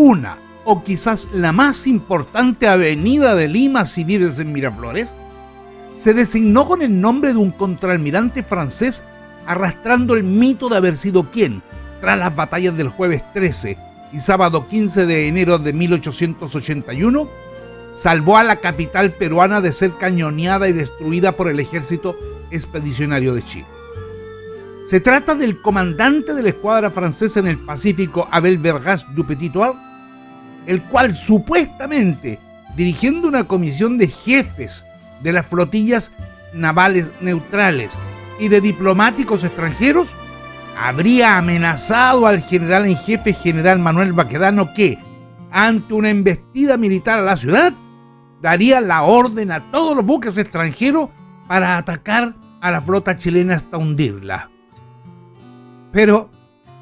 una o quizás la más importante avenida de Lima si vives en Miraflores, se designó con el nombre de un contraalmirante francés, arrastrando el mito de haber sido quien, tras las batallas del jueves 13 y sábado 15 de enero de 1881, salvó a la capital peruana de ser cañoneada y destruida por el ejército expedicionario de Chile. Se trata del comandante de la escuadra francesa en el Pacífico, Abel Vergès du Petit-Thouars, el cual supuestamente, dirigiendo una comisión de jefes de las flotillas navales neutrales y de diplomáticos extranjeros, habría amenazado al general en jefe general Manuel Baquedano que, ante una embestida militar a la ciudad, daría la orden a todos los buques extranjeros para atacar a la flota chilena hasta hundirla. Pero,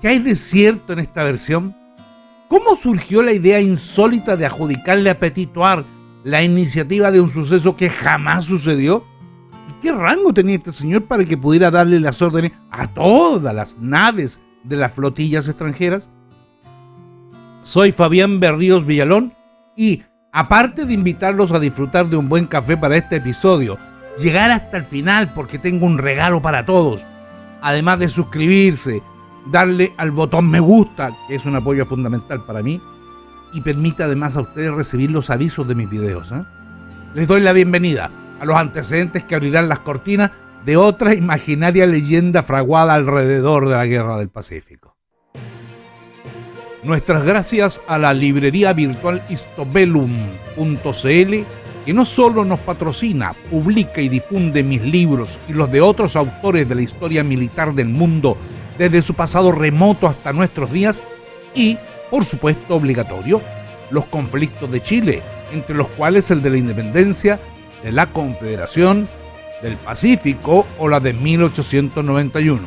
¿qué hay de cierto en esta versión? ¿Cómo surgió la idea insólita de adjudicarle a Petit-Thouars la iniciativa de un suceso que jamás sucedió? ¿Y qué rango tenía este señor para que pudiera darle las órdenes a todas las naves de las flotillas extranjeras? Soy Fabián Berríos Villalón y, aparte de invitarlos a disfrutar de un buen café para este episodio, llegar hasta el final porque tengo un regalo para todos, además de suscribirse, darle al botón me gusta, que es un apoyo fundamental para mí, y permite además a ustedes recibir los avisos de mis videos, ¿eh? Les doy la bienvenida a los antecedentes que abrirán las cortinas de otra imaginaria leyenda fraguada alrededor de la Guerra del Pacífico. Nuestras gracias a la librería virtual Histobellum.cl, que no solo nos patrocina, publica y difunde mis libros y los de otros autores de la historia militar del mundo desde su pasado remoto hasta nuestros días, y, por supuesto obligatorio, los conflictos de Chile, entre los cuales el de la independencia, de la Confederación, del Pacífico o la de 1891.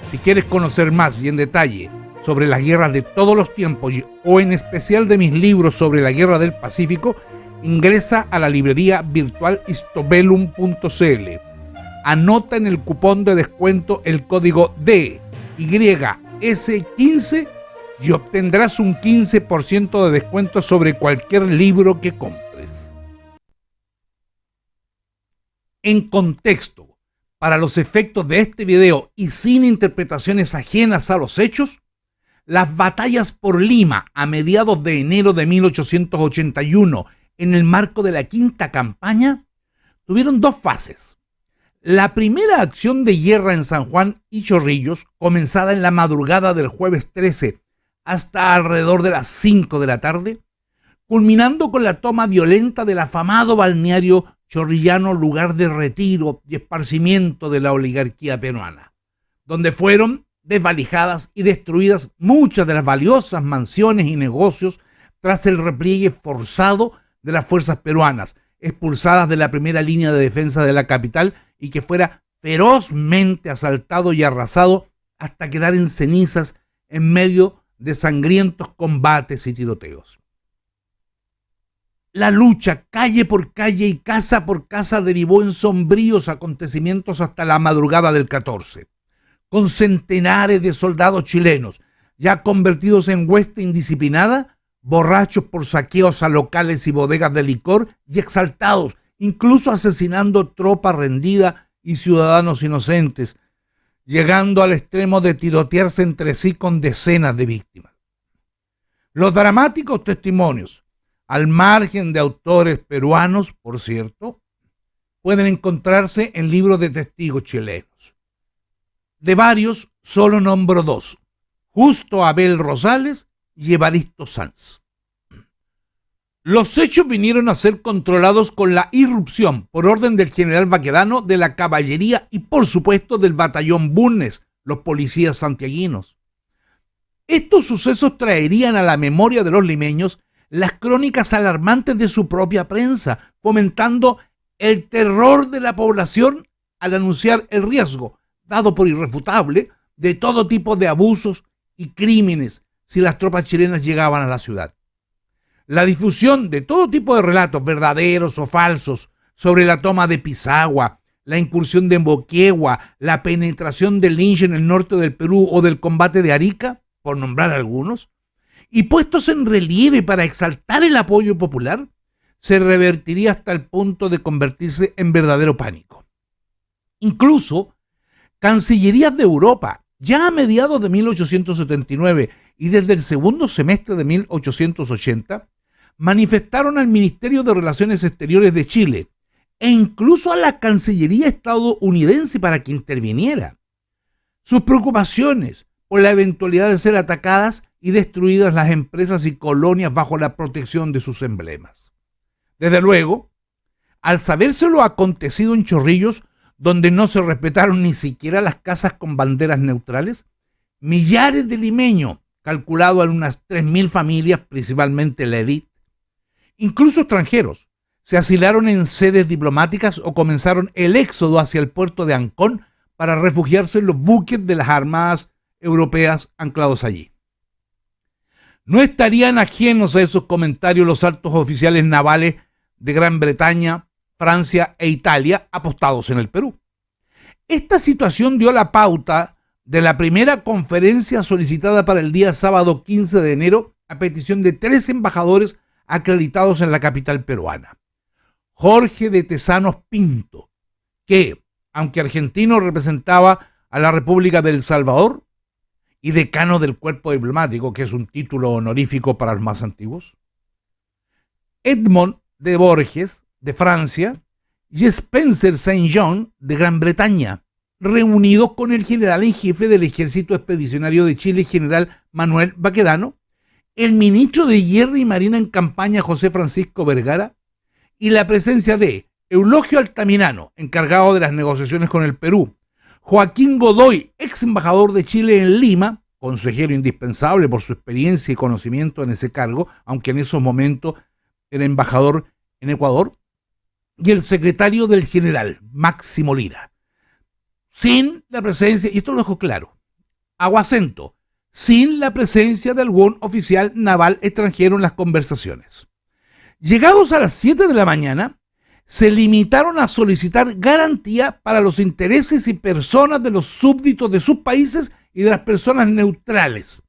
Si quieres conocer más y en detalle sobre las guerras de todos los tiempos o en especial de mis libros sobre la Guerra del Pacífico, ingresa a la librería virtual Histobellum.cl. Anota en el cupón de descuento el código DYS15 y obtendrás un 15% de descuento sobre cualquier libro que compres. En contexto, para los efectos de este video y sin interpretaciones ajenas a los hechos, las batallas por Lima a mediados de enero de 1881 en el marco de la quinta campaña tuvieron dos fases. La primera acción de guerra en San Juan y Chorrillos, comenzada en la madrugada del jueves 13 hasta alrededor de las 5 de la tarde, culminando con la toma violenta del afamado balneario chorrillano, lugar de retiro y esparcimiento de la oligarquía peruana, donde fueron desvalijadas y destruidas muchas de las valiosas mansiones y negocios tras el repliegue forzado de las fuerzas peruanas, expulsadas de la primera línea de defensa de la capital y que fuera ferozmente asaltado y arrasado hasta quedar en cenizas en medio de sangrientos combates y tiroteos. La lucha calle por calle y casa por casa derivó en sombríos acontecimientos hasta la madrugada del 14, con centenares de soldados chilenos ya convertidos en hueste indisciplinada, borrachos por saqueos a locales y bodegas de licor y exaltados, incluso asesinando tropa rendida y ciudadanos inocentes, llegando al extremo de tirotearse entre sí con decenas de víctimas. Los dramáticos testimonios, al margen de autores peruanos, por cierto, pueden encontrarse en libros de testigos chilenos. De varios, solo nombro dos: Justo Abel Rosales y Evaristo Sanz. Los hechos vinieron a ser controlados con la irrupción, por orden del general Baquedano, de la caballería y por supuesto del batallón Bulnes, los policías santiaguinos. Estos sucesos traerían a la memoria de los limeños las crónicas alarmantes de su propia prensa, fomentando el terror de la población al anunciar el riesgo, dado por irrefutable, de todo tipo de abusos y crímenes si las tropas chilenas llegaban a la ciudad. La difusión de todo tipo de relatos, verdaderos o falsos, sobre la toma de Pisagua, la incursión de Moquegua, la penetración del Lynch en el norte del Perú o del combate de Arica, por nombrar algunos, y puestos en relieve para exaltar el apoyo popular, se revertiría hasta el punto de convertirse en verdadero pánico. Incluso, cancillerías de Europa, ya a mediados de 1879 y desde el segundo semestre de 1880, manifestaron al Ministerio de Relaciones Exteriores de Chile e incluso a la Cancillería estadounidense para que interviniera sus preocupaciones por la eventualidad de ser atacadas y destruidas las empresas y colonias bajo la protección de sus emblemas. Desde luego, al saberse lo acontecido en Chorrillos, donde no se respetaron ni siquiera las casas con banderas neutrales, millares de limeños, calculado en unas 3.000 familias, principalmente la élite, incluso extranjeros, se asilaron en sedes diplomáticas o comenzaron el éxodo hacia el puerto de Ancón para refugiarse en los buques de las armadas europeas anclados allí. No estarían ajenos a esos comentarios los altos oficiales navales de Gran Bretaña, Francia e Italia apostados en el Perú. Esta situación dio la pauta de la primera conferencia solicitada para el día sábado 15 de enero a petición de 3 embajadores acreditados en la capital peruana. Jorge de Tesanos Pinto, que, aunque argentino, representaba a la República de El Salvador, y decano del cuerpo diplomático, que es un título honorífico para los más antiguos. Edmond de Borges, de Francia, y Spencer St. John, de Gran Bretaña, reunidos con el general en jefe del Ejército Expedicionario de Chile, general Manuel Baquedano, el ministro de Guerra y Marina en campaña, José Francisco Vergara, y la presencia de Eulogio Altamirano, encargado de las negociaciones con el Perú, Joaquín Godoy, ex embajador de Chile en Lima, consejero indispensable por su experiencia y conocimiento en ese cargo, aunque en esos momentos era embajador en Ecuador, y el secretario del general, Máximo Lira. Sin la presencia, y esto lo dejo claro, hago acento, sin la presencia de algún oficial naval extranjero en las conversaciones. Llegados a las 7 de la mañana, se limitaron a solicitar garantía para los intereses y personas de los súbditos de sus países y de las personas neutrales,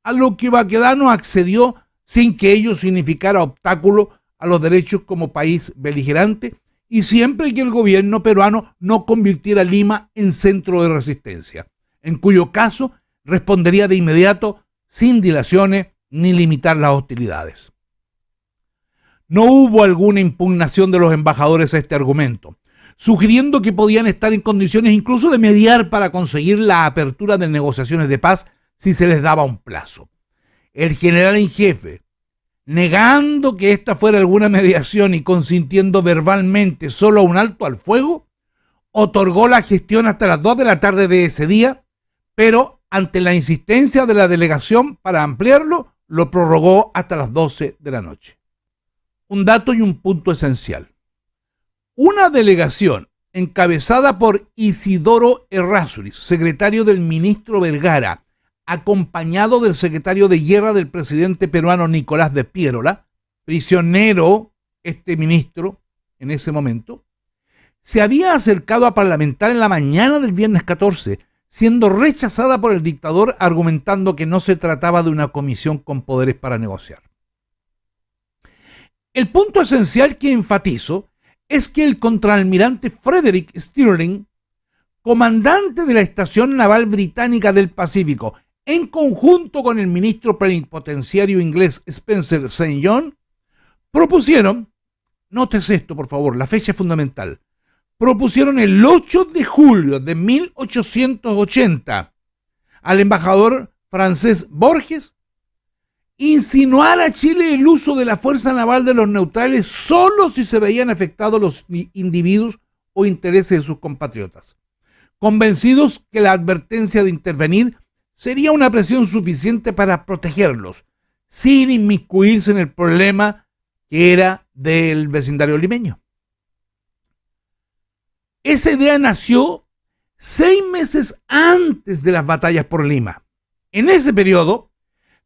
a lo que Baquedano accedió sin que ello significara obstáculo a los derechos como país beligerante y siempre que el gobierno peruano no convirtiera a Lima en centro de resistencia, en cuyo caso respondería de inmediato sin dilaciones ni limitar las hostilidades. No hubo alguna impugnación de los embajadores a este argumento, sugiriendo que podían estar en condiciones incluso de mediar para conseguir la apertura de negociaciones de paz si se les daba un plazo. El general en jefe, negando que esta fuera alguna mediación y consintiendo verbalmente solo un alto al fuego, otorgó la gestión hasta las 2 de la tarde de ese día, pero ante la insistencia de la delegación para ampliarlo, lo prorrogó hasta las 12 de la noche. Un dato y un punto esencial. Una delegación encabezada por Isidoro Errázuriz, secretario del ministro Vergara, acompañado del secretario de Guerra del presidente peruano Nicolás de Piérola, prisionero este ministro en ese momento, se había acercado a parlamentar en la mañana del viernes 14, siendo rechazada por el dictador argumentando que no se trataba de una comisión con poderes para negociar. El punto esencial que enfatizo es que el contraalmirante Frederick Stirling, comandante de la Estación Naval Británica del Pacífico, en conjunto con el ministro plenipotenciario inglés Spencer St. John, propusieron, nótese esto por favor, la fecha es fundamental, propusieron el 8 de julio de 1880 al embajador francés Borges insinuar a Chile el uso de la fuerza naval de los neutrales solo si se veían afectados los individuos o intereses de sus compatriotas, convencidos que la advertencia de intervenir sería una presión suficiente para protegerlos, sin inmiscuirse en el problema que era del vecindario limeño. Esa idea nació 6 meses antes de las batallas por Lima. En ese periodo,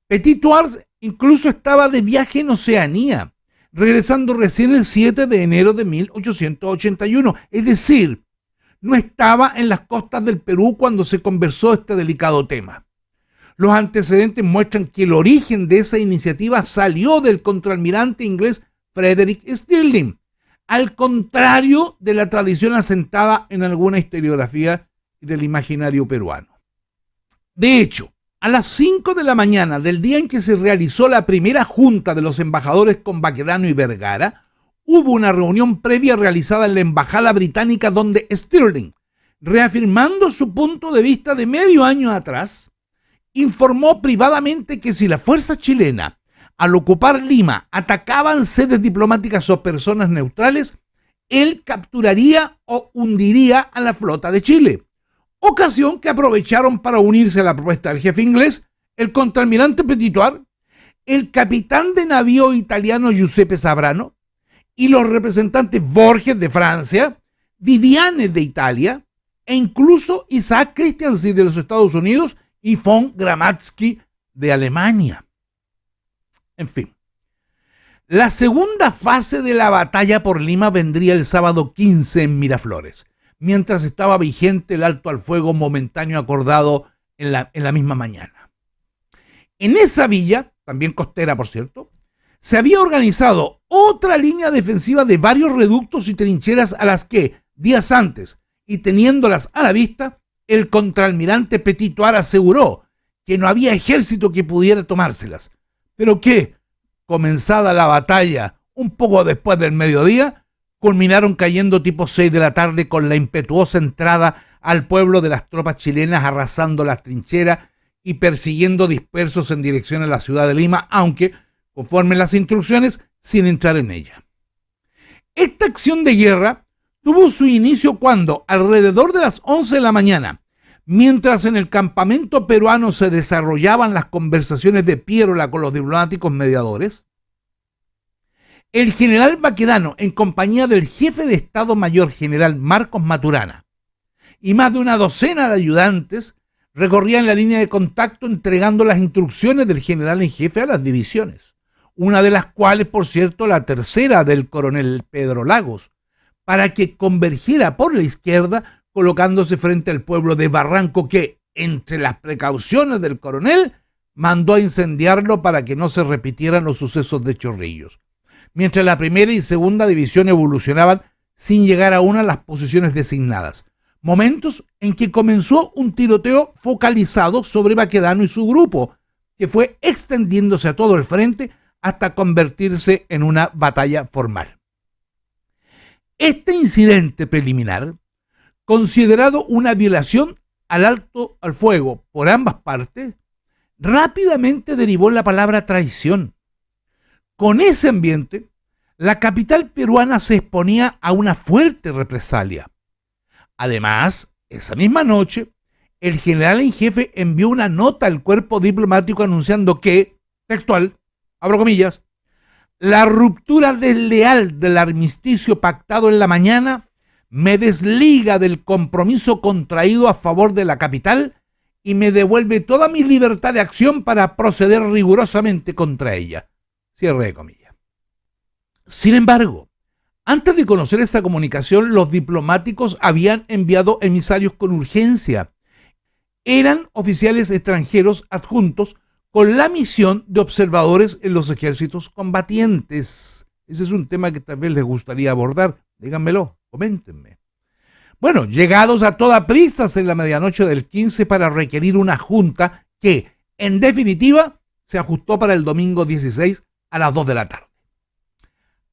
Petit-Thouars incluso estaba de viaje en Oceanía, regresando recién el 7 de enero de 1881, es decir, no estaba en las costas del Perú cuando se conversó este delicado tema. Los antecedentes muestran que el origen de esa iniciativa salió del contraalmirante inglés Frederick Stirling, al contrario de la tradición asentada en alguna historiografía del imaginario peruano. De hecho, a las 5 de la mañana del día en que se realizó la primera junta de los embajadores con Baquedano y Vergara, hubo una reunión previa realizada en la embajada británica donde Stirling, reafirmando su punto de vista de medio año atrás, informó privadamente que si la fuerza chilena, al ocupar Lima, atacaban sedes diplomáticas o personas neutrales, él capturaría o hundiría a la flota de Chile. Ocasión que aprovecharon para unirse a la propuesta del jefe inglés, el contraalmirante Petitoir, el capitán de navío italiano Giuseppe Sabrano y los representantes Borges de Francia, Viviane de Italia e incluso Isaac Christiansen de los Estados Unidos y von Gramatzky de Alemania. En fin, la segunda fase de la batalla por Lima vendría el sábado 15 en Miraflores, mientras estaba vigente el alto al fuego momentáneo acordado en la misma mañana. En esa villa, también costera por cierto, se había organizado otra línea defensiva de varios reductos y trincheras a las que, días antes, y teniéndolas a la vista, el contraalmirante Petitoir aseguró que no había ejército que pudiera tomárselas, pero que, comenzada la batalla un poco después del mediodía, culminaron cayendo tipo 6 de la tarde con la impetuosa entrada al pueblo de las tropas chilenas, arrasando las trincheras y persiguiendo dispersos en dirección a la ciudad de Lima, aunque, conforme las instrucciones, sin entrar en ella. Esta acción de guerra tuvo su inicio cuando, alrededor de las 11 de la mañana, mientras en el campamento peruano se desarrollaban las conversaciones de Pierola con los diplomáticos mediadores, el general Baquedano, en compañía del jefe de Estado Mayor general Marcos Maturana y más de una docena de ayudantes, recorrían la línea de contacto entregando las instrucciones del general en jefe a las divisiones, una de las cuales, por cierto, la tercera del coronel Pedro Lagos, para que convergiera por la izquierda, colocándose frente al pueblo de Barranco que, entre las precauciones del coronel, mandó a incendiarlo para que no se repitieran los sucesos de Chorrillos, mientras la primera y segunda división evolucionaban sin llegar aún a las posiciones designadas, momentos en que comenzó un tiroteo focalizado sobre Baquedano y su grupo, que fue extendiéndose a todo el frente hasta convertirse en una batalla formal. Este incidente preliminar, considerado una violación al alto al fuego por ambas partes, rápidamente derivó en la palabra traición. Con ese ambiente, la capital peruana se exponía a una fuerte represalia. Además, esa misma noche, el general en jefe envió una nota al cuerpo diplomático anunciando que, textual, abro comillas, la ruptura desleal del armisticio pactado en la mañana me desliga del compromiso contraído a favor de la capital y me devuelve toda mi libertad de acción para proceder rigurosamente contra ella. Cierre de comillas. Sin embargo, antes de conocer esa comunicación, los diplomáticos habían enviado emisarios con urgencia. Eran oficiales extranjeros adjuntos con la misión de observadores en los ejércitos combatientes. Ese es un tema que tal vez les gustaría abordar. Díganmelo, coméntenme. Bueno, llegados a toda prisa en la medianoche del 15 para requerir una junta que, en definitiva, se ajustó para el domingo 16 a las 2 de la tarde.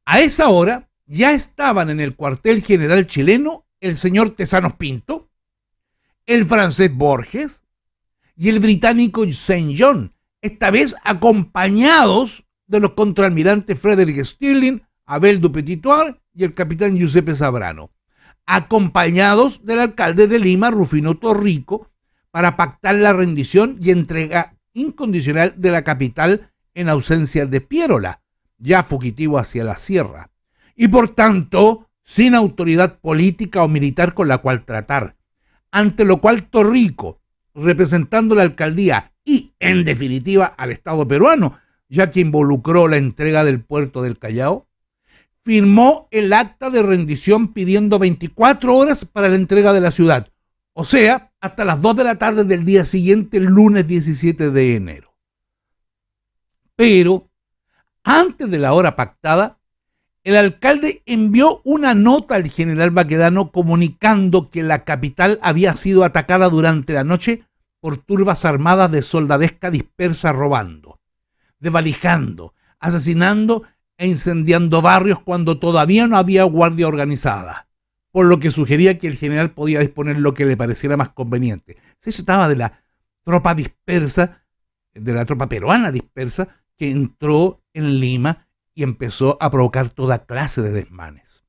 A esa hora ya estaban en el cuartel general chileno el señor Tesanos Pinto, el francés Borges y el británico St. John, esta vez acompañados de los contraalmirantes Frederick Stirling, Abel du Petitoir y el capitán Giuseppe Sabrano, acompañados del alcalde de Lima, Rufino Torrico, para pactar la rendición y entrega incondicional de la capital en ausencia de Pierola, ya fugitivo hacia la sierra, y por tanto sin autoridad política o militar con la cual tratar, ante lo cual Torrico, representando la alcaldía y, en definitiva, al Estado peruano, ya que involucró la entrega del puerto del Callao, firmó el acta de rendición pidiendo 24 horas para la entrega de la ciudad, o sea, hasta las 2 de la tarde del día siguiente, el lunes 17 de enero. Pero, antes de la hora pactada, el alcalde envió una nota al general Baquedano comunicando que la capital había sido atacada durante la noche por turbas armadas de soldadesca dispersa robando, desvalijando, asesinando e incendiando barrios cuando todavía no había guardia organizada, por lo que sugería que el general podía disponer lo que le pareciera más conveniente. Se trataba de la tropa dispersa, de la tropa peruana dispersa, que entró en Lima y empezó a provocar toda clase de desmanes.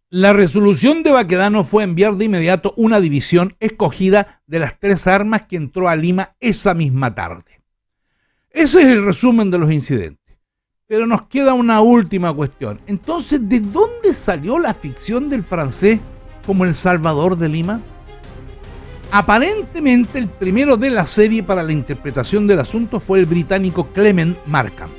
La resolución de Baquedano fue enviar de inmediato una división escogida de las 3 armas que entró a Lima esa misma tarde. Ese es el resumen de los incidentes. Pero nos queda una última cuestión. Entonces, ¿de dónde salió la ficción del francés como el Salvador de Lima? Aparentemente, el primero de la serie para la interpretación del asunto fue el británico Clement Markham,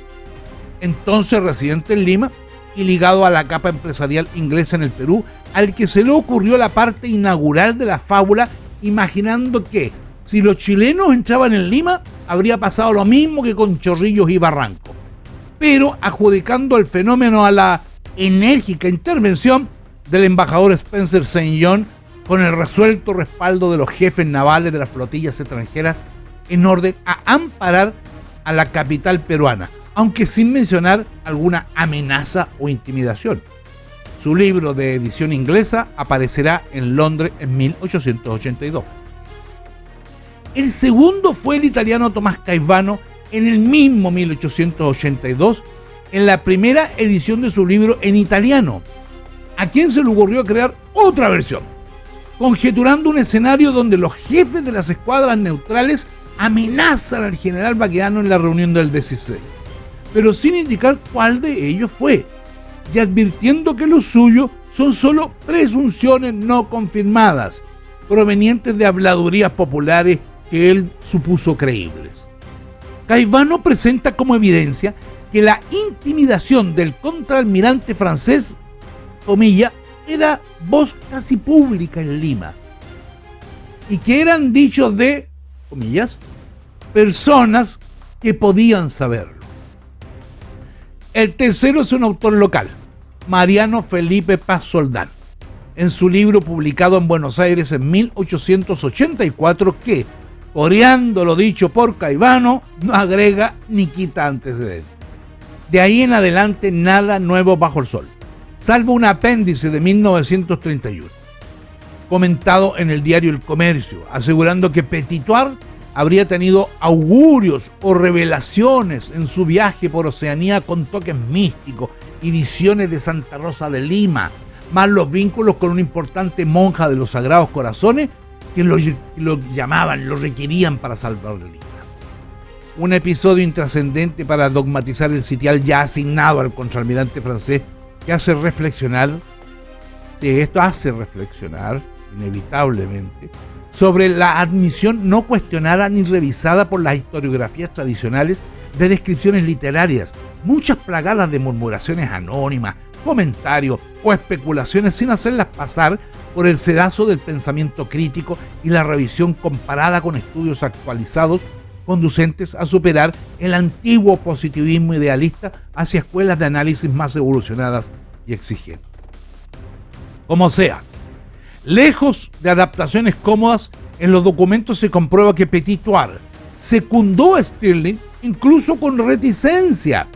entonces residente en Lima y ligado a la capa empresarial inglesa en el Perú, al que se le ocurrió la parte inaugural de la fábula, imaginando que si los chilenos entraban en Lima, habría pasado lo mismo que con Chorrillos y Barranco, pero adjudicando el fenómeno a la enérgica intervención del embajador Spencer St. John, con el resuelto respaldo de los jefes navales de las flotillas extranjeras en orden a amparar a la capital peruana, aunque sin mencionar alguna amenaza o intimidación. Su libro de edición inglesa aparecerá en Londres en 1882. El segundo fue el italiano Tomás Caivano en el mismo 1882, en la primera edición de su libro en italiano, a quien se le ocurrió crear otra versión, conjeturando un escenario donde los jefes de las escuadras neutrales amenazan al general Baquedano en la reunión del 16, pero sin indicar cuál de ellos fue, y advirtiendo que lo suyo son solo presunciones no confirmadas, provenientes de habladurías populares que él supuso creíbles. Caivano presenta como evidencia que la intimidación del contraalmirante francés, comilla, era voz casi pública en Lima, y que eran dichos de, comillas, personas que podían saberlo. El tercero es un autor local, Mariano Felipe Paz Soldán, en su libro publicado en Buenos Aires en 1884, que, coreando lo dicho por Caivano, no agrega ni quita antecedentes. De ahí en adelante nada nuevo bajo el sol, salvo un apéndice de 1931, comentado en el diario El Comercio, asegurando que Petitoir habría tenido augurios o revelaciones en su viaje por Oceanía con toques místicos y visiones de Santa Rosa de Lima, más los vínculos con una importante monja de los Sagrados Corazones que lo llamaban, lo requerían para salvar Lima. Un episodio intrascendente para dogmatizar el sitial ya asignado al contraalmirante francés, que hace reflexionar, esto hace reflexionar, inevitablemente, sobre la admisión no cuestionada ni revisada por las historiografías tradicionales de descripciones literarias, muchas plagadas de murmuraciones anónimas, comentarios o especulaciones sin hacerlas pasar por el sedazo del pensamiento crítico y la revisión comparada con estudios actualizados conducentes a superar el antiguo positivismo idealista hacia escuelas de análisis más evolucionadas y exigentes. Como sea, lejos de adaptaciones cómodas, en los documentos se comprueba que Petitoir secundó a Stirling incluso con reticencia,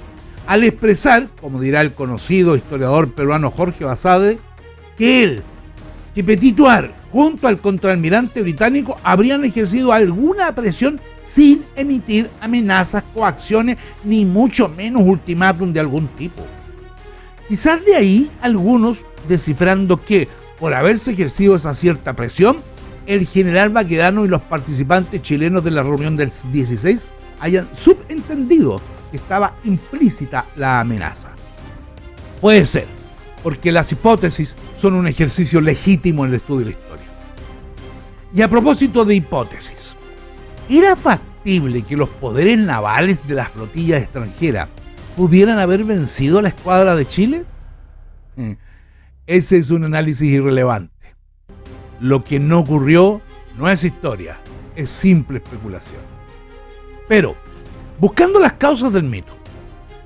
al expresar, como dirá el conocido historiador peruano Jorge Basadre, que Petitoir junto al contraalmirante británico habrían ejercido alguna presión sin emitir amenazas, coacciones, ni mucho menos ultimátum de algún tipo. Quizás de ahí algunos descifrando que, por haberse ejercido esa cierta presión, el general Baquedano y los participantes chilenos de la reunión del 16 hayan subentendido que estaba implícita la amenaza. Puede ser, porque las hipótesis son un ejercicio legítimo en el estudio de la historia. Y a propósito de hipótesis, ¿era factible que los poderes navales de las flotillas extranjeras pudieran haber vencido a la escuadra de Chile? Ese es un análisis irrelevante. Lo que no ocurrió no es historia, es simple especulación. Pero, buscando las causas del mito,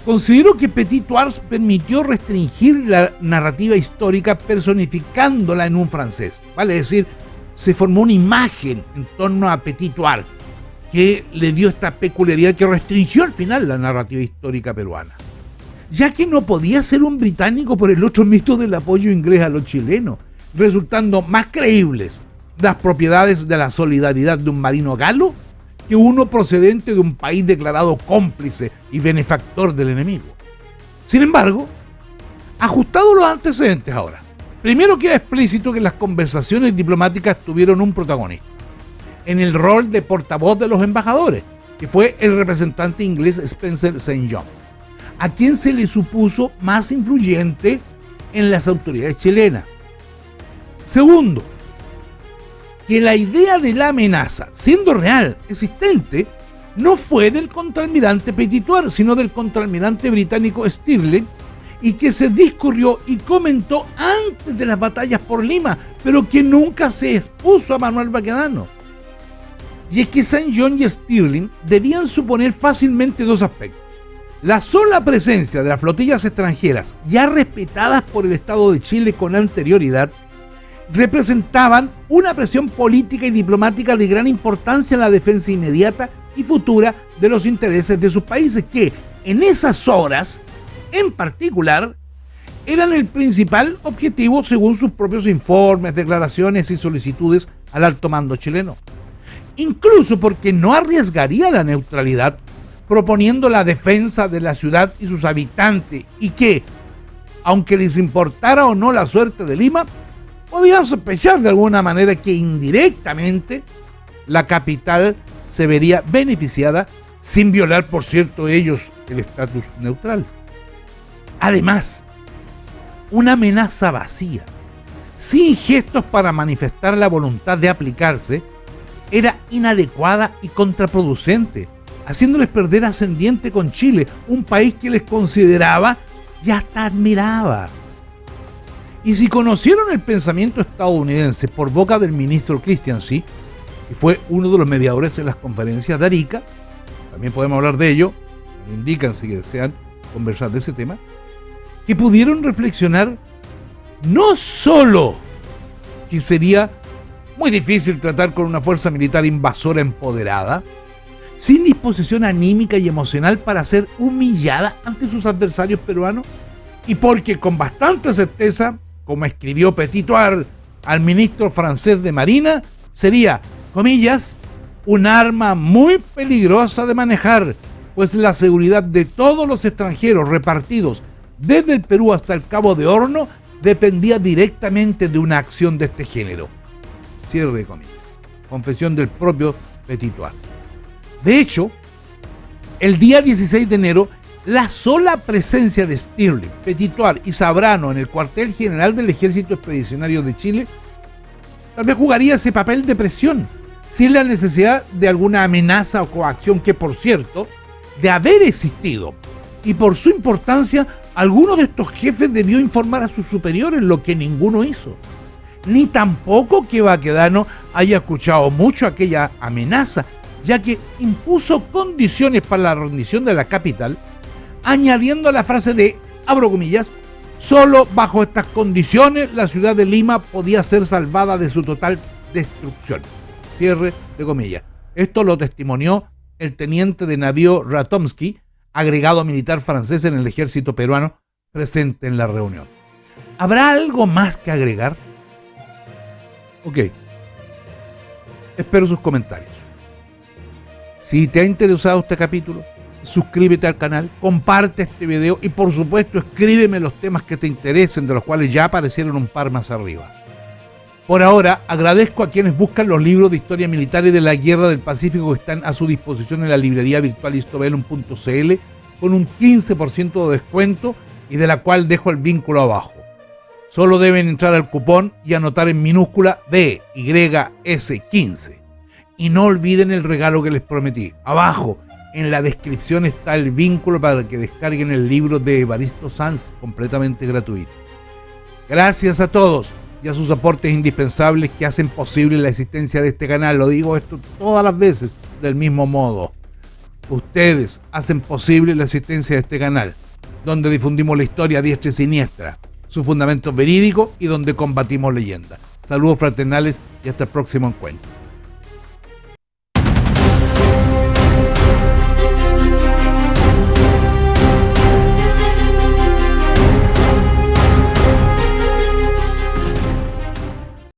considero que Petit-Thouars permitió restringir la narrativa histórica personificándola en un francés. Vale decir, se formó una imagen en torno a Petit-Thouars que le dio esta peculiaridad que restringió al final la narrativa histórica peruana, ya que no podía ser un británico por el otro mito del apoyo inglés a los chilenos, resultando más creíbles las propiedades de la solidaridad de un marino galo que uno procedente de un país declarado cómplice y benefactor del enemigo. Sin embargo, ajustados los antecedentes ahora, primero queda explícito que las conversaciones diplomáticas tuvieron un protagonista, en el rol de portavoz de los embajadores, que fue el representante inglés Spencer St. John, a quien se le supuso más influyente en las autoridades chilenas. Segundo, que la idea de la amenaza, siendo real, existente, no fue del contraalmirante Petit-Thouars, sino del contraalmirante británico Stirling, y que se discurrió y comentó antes de las batallas por Lima, pero que nunca se expuso a Manuel Baquedano. Y es que St. John y Stirling debían suponer fácilmente dos aspectos. La sola presencia de las flotillas extranjeras, ya respetadas por el Estado de Chile con anterioridad, representaban una presión política y diplomática de gran importancia en la defensa inmediata y futura de los intereses de sus países, que en esas horas, en particular, eran el principal objetivo según sus propios informes, declaraciones y solicitudes al alto mando chileno. Incluso porque no arriesgaría la neutralidad proponiendo la defensa de la ciudad y sus habitantes, y que, aunque les importara o no la suerte de Lima, podían sospechar de alguna manera que indirectamente la capital se vería beneficiada, sin violar, por cierto, ellos el estatus neutral. Además, una amenaza vacía, sin gestos para manifestar la voluntad de aplicarse, era inadecuada y contraproducente, haciéndoles perder ascendiente con Chile, un país que les consideraba y hasta admiraba. Y si conocieron el pensamiento estadounidense por boca del ministro Christiansen, que fue uno de los mediadores en las conferencias de Arica, también podemos hablar de ello, me indican si desean conversar de ese tema, que pudieron reflexionar no solo que sería muy difícil tratar con una fuerza militar invasora empoderada, sin disposición anímica y emocional para ser humillada ante sus adversarios peruanos, y porque con bastante certeza, como escribió Petit-Thouars al ministro francés de Marina, sería, comillas, un arma muy peligrosa de manejar, pues la seguridad de todos los extranjeros repartidos desde el Perú hasta el Cabo de Horno dependía directamente de una acción de este género. Cierre de comillas. Confesión del propio Petit-Thouars. De hecho, el día 16 de enero, la sola presencia de Stirling, Petit-Thouars y Sabrano en el cuartel general del Ejército Expedicionario de Chile tal vez jugaría ese papel de presión, sin la necesidad de alguna amenaza o coacción que, por cierto, de haber existido y por su importancia, alguno de estos jefes debió informar a sus superiores, lo que ninguno hizo. Ni tampoco que Baquedano haya escuchado mucho aquella amenaza, ya que impuso condiciones para la rendición de la capital, añadiendo la frase de, abro comillas, solo bajo estas condiciones la ciudad de Lima podía ser salvada de su total destrucción. Cierre de comillas. Esto lo testimonió el teniente de navío Ratomsky, agregado militar francés en el ejército peruano, presente en la reunión. ¿Habrá algo más que agregar? Ok. Espero sus comentarios. Si te ha interesado este capítulo, suscríbete al canal, comparte este video y por supuesto escríbeme los temas que te interesen, de los cuales ya aparecieron un par más arriba. Por ahora, agradezco a quienes buscan los libros de historia militar y de la Guerra del Pacífico que están a su disposición en la librería virtual histobellum.cl con un 15% de descuento y de la cual dejo el vínculo abajo. Solo deben entrar al cupón y anotar en minúscula DYS15. Y no olviden el regalo que les prometí. Abajo, en la descripción, está el vínculo para que descarguen el libro de Evaristo Sanz, completamente gratuito. Gracias a todos. y a sus aportes indispensables que hacen posible la existencia de este canal. Lo digo esto todas las veces del mismo modo. Ustedes hacen posible la existencia de este canal, donde difundimos la historia a diestra y siniestra, sus fundamentos verídicos y donde combatimos leyendas. Saludos fraternales y hasta el próximo encuentro.